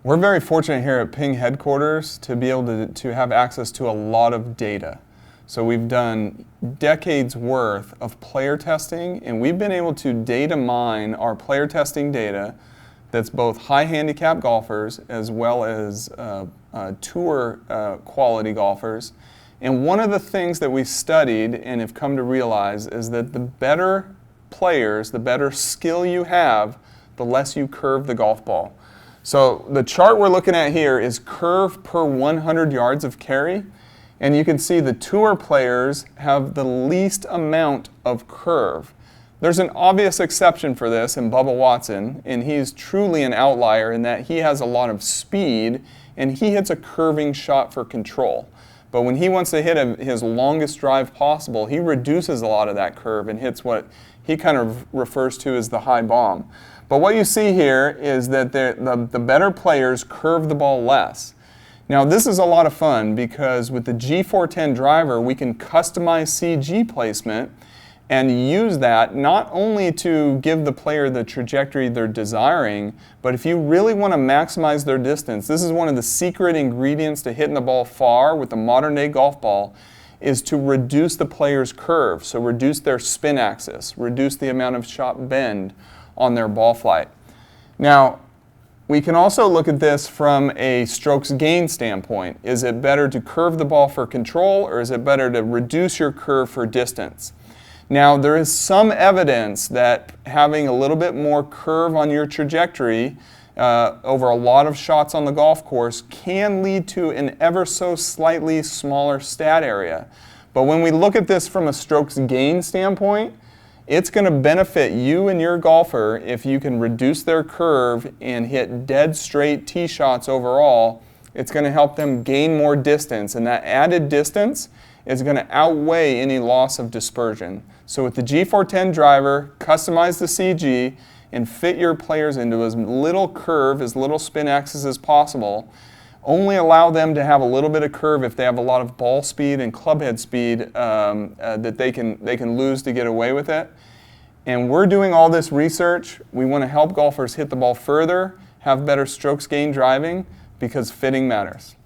We're very fortunate here at Ping headquarters to be able to have access to a lot of data. So we've done decades worth of player testing, and we've been able to data mine our player testing data that's both high handicap golfers as well as tour quality golfers. And one of the things that we studied and have come to realize is that the better players, the better skill you have, the less you curve the golf ball. So the chart we're looking at here is curve per 100 yards of carry. And you can see the tour players have the least amount of curve. There's an obvious exception for this in Bubba Watson, and he's truly an outlier in that he has a lot of speed and he hits a curving shot for control. But when he wants to hit his longest drive possible, he reduces a lot of that curve and hits what he kind of refers to as the high bomb. But what you see here is that the better players curve the ball less. Now this is a lot of fun because with the G410 driver we can customize CG placement and use that not only to give the player the trajectory they're desiring, but if you really want to maximize their distance, this is one of the secret ingredients to hitting the ball far with the modern day golf ball, is to reduce the player's curve. So reduce their spin axis, reduce the amount of shot bend on their ball flight. Now, we can also look at this from a strokes gain standpoint. Is it better to curve the ball for control, or is it better to reduce your curve for distance? Now, there is some evidence that having a little bit more curve on your trajectory over a lot of shots on the golf course can lead to an ever so slightly smaller stat area. But when we look at this from a strokes gain standpoint, it's going to benefit you and your golfer if you can reduce their curve and hit dead straight tee shots overall. It's going to help them gain more distance, and that added distance is going to outweigh any loss of dispersion. So with the G410 driver, customize the CG and fit your players into as little curve, as little spin axis as possible. Only allow them to have a little bit of curve if they have a lot of ball speed and clubhead speed that they can lose to get away with it. And we're doing all this research. We want to help golfers hit the ball further, have better strokes gain driving, because fitting matters.